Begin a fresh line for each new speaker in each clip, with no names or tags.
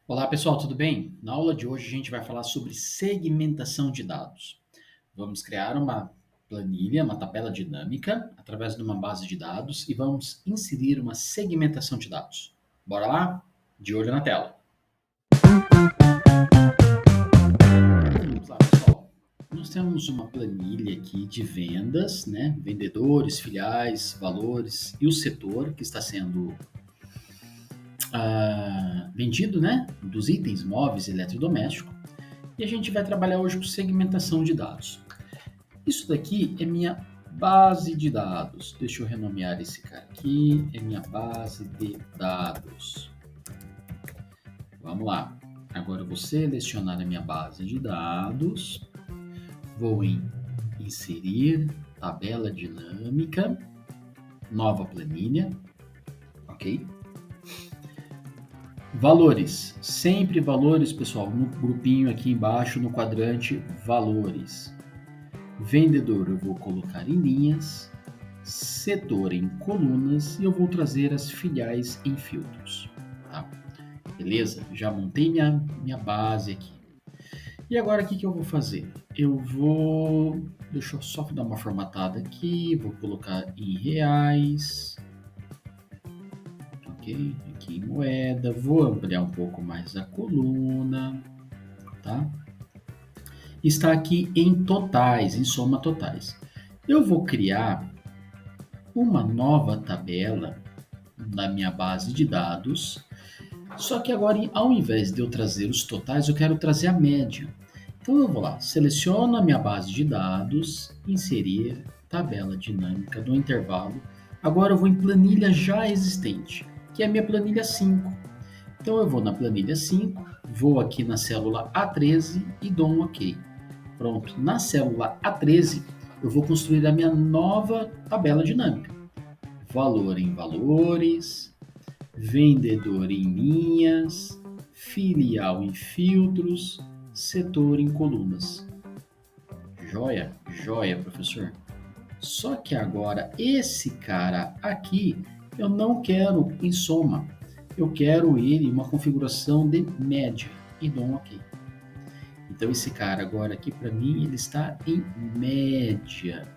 Olá pessoal, tudo bem? Na aula de hoje a gente vai falar sobre segmentação de dados. Vamos criar uma planilha, uma tabela dinâmica, através de uma base de dados e vamos inserir uma segmentação de dados. Bora lá? De olho na tela. Vamos lá, pessoal. Nós temos uma planilha aqui de vendas, né? Vendedores, filiais, valores e o setor que está sendo vendido, né? Dos itens móveis e eletrodomésticos. E a gente vai trabalhar hoje com segmentação de dados. Isso daqui é minha base de dados. Deixa eu renomear esse cara aqui. É minha base de dados. Vamos lá. Agora eu vou selecionar a minha base de dados. Vou em inserir tabela dinâmica, nova planilha, ok? Valores, sempre valores, pessoal, no grupinho aqui embaixo, no quadrante valores. Vendedor eu vou colocar em linhas, setor em colunas e eu vou trazer as filiais em filtros, tá? Beleza? Já montei minha base aqui. E agora o que eu vou fazer? Deixa eu só dar uma formatada aqui, vou colocar em reais, ok? Aqui em moeda, vou ampliar um pouco mais a coluna, tá? Está aqui em totais, em soma totais. Eu vou criar uma nova tabela na minha base de dados, só que agora, ao invés de eu trazer os totais, eu quero trazer a média. Então eu vou lá, seleciono a minha base de dados, inserir tabela dinâmica do intervalo. Agora eu vou em planilha já existente, que é a minha planilha 5. Então eu vou na planilha 5, vou aqui na célula A13 e dou um OK. Pronto, na célula A13 eu vou construir a minha nova tabela dinâmica. Valor em valores, vendedor em linhas, filial em filtros, setor em colunas. Joia? Joia, professor. Só que agora esse cara aqui eu não quero em soma. Eu quero ele em uma configuração de média e dou um OK. Então esse cara agora aqui para mim ele está em média.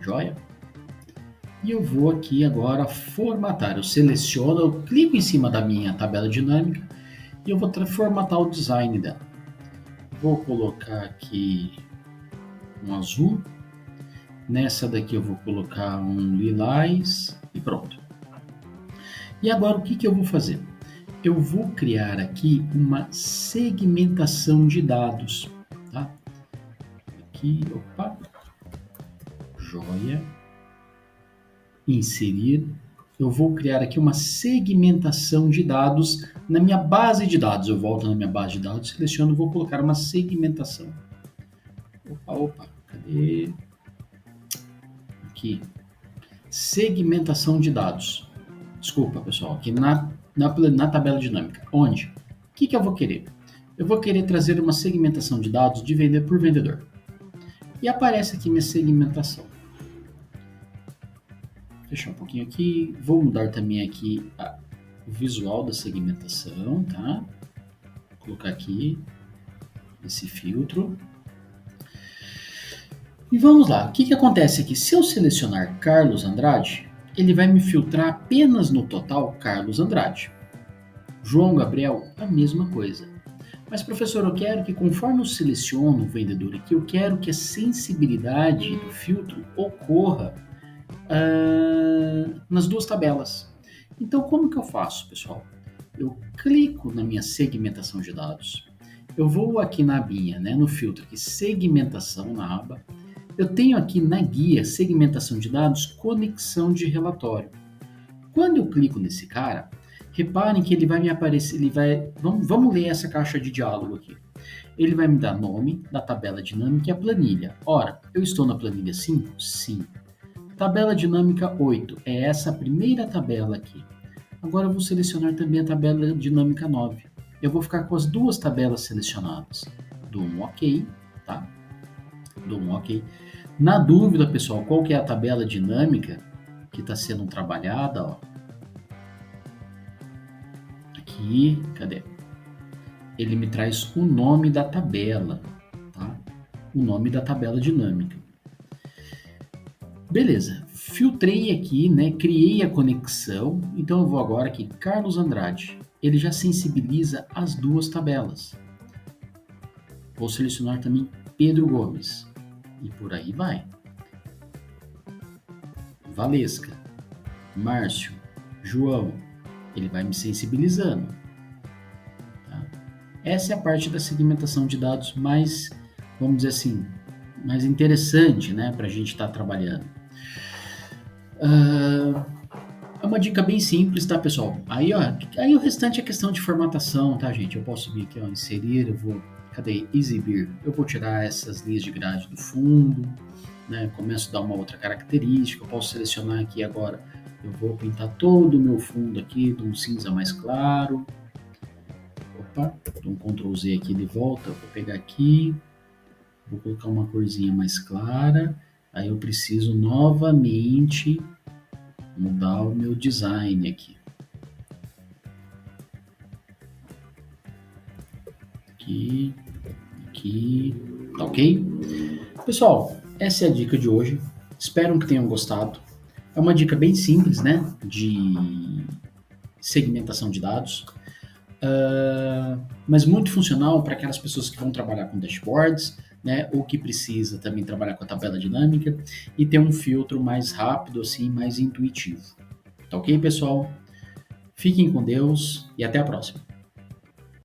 Joia? E eu vou aqui agora formatar. Eu seleciono, eu clico em cima da minha tabela dinâmica e eu vou formatar o design dela. Vou colocar aqui um azul. Nessa daqui eu vou colocar um lilás e pronto. E agora o que eu vou fazer? Eu vou criar aqui uma segmentação de dados, tá? Aqui, opa, joia, inserir. Eu vou criar aqui uma segmentação de dados na minha base de dados. Eu volto na minha base de dados, seleciono, vou colocar uma segmentação. Opa, cadê? Aqui, segmentação de dados. Desculpa, pessoal, aqui na tabela dinâmica. Onde? O que eu vou querer? Eu vou querer trazer uma segmentação de dados de vender por vendedor. E aparece aqui minha segmentação. Fechar um pouquinho aqui. Vou mudar também aqui o visual da segmentação, tá? Vou colocar aqui esse filtro. E vamos lá. O que acontece aqui? Se eu selecionar Carlos Andrade, ele vai me filtrar apenas no total Carlos Andrade. João Gabriel, a mesma coisa. Mas, professor, eu quero que conforme eu seleciono o vendedor aqui, eu quero que a sensibilidade do filtro ocorra nas duas tabelas. Então, como que eu faço, pessoal? Eu clico na minha segmentação de dados. Eu vou aqui na abinha, né, no filtro aqui, segmentação na aba. Eu tenho aqui na guia segmentação de dados, conexão de relatório. Quando eu clico nesse cara, reparem que ele vai me aparecer, vamos ler essa caixa de diálogo aqui. Ele vai me dar nome da tabela dinâmica e a planilha. Ora, eu estou na planilha 5? Sim. Tabela dinâmica 8, é essa primeira tabela aqui. Agora eu vou selecionar também a tabela dinâmica 9. Eu vou ficar com as duas tabelas selecionadas. Dou um OK, tá? Dou um OK. Na dúvida, pessoal, qual que é a tabela dinâmica que está sendo trabalhada, ó. Aqui, cadê? ele me traz o nome da tabela, tá? O nome da tabela dinâmica. Beleza, filtrei aqui, né? Criei a conexão. Então eu vou agora aqui, Carlos Andrade. Ele já sensibiliza as duas tabelas. Vou selecionar também Pedro Gomes. E por aí vai. Valesca, Márcio, João. Ele vai me sensibilizando. Tá? Essa é a parte da segmentação de dados mais, vamos dizer assim, mais interessante, né? Para a gente estar trabalhando. É uma dica bem simples, tá, pessoal? Aí, ó, aí o restante é questão de formatação, tá, gente? Eu posso vir aqui, ó, inserir, eu vou, cadê? Exibir. Eu vou tirar essas linhas de grade do fundo, né? Começo a dar uma outra característica. Eu posso selecionar aqui agora, eu vou pintar todo o meu fundo aqui de um cinza mais claro. Opa, dou um Ctrl Z aqui de volta, vou pegar aqui, vou colocar uma corzinha mais clara. Aí eu preciso novamente mudar o meu design aqui. Aqui, tá ok? Pessoal, essa é a dica de hoje. Espero que tenham gostado. É uma dica bem simples, né? De segmentação de dados, mas muito funcional para aquelas pessoas que vão trabalhar com dashboards, né? Ou que precisa também trabalhar com a tabela dinâmica e ter um filtro mais rápido, assim, mais intuitivo. Tá ok, pessoal? Fiquem com Deus e até a próxima.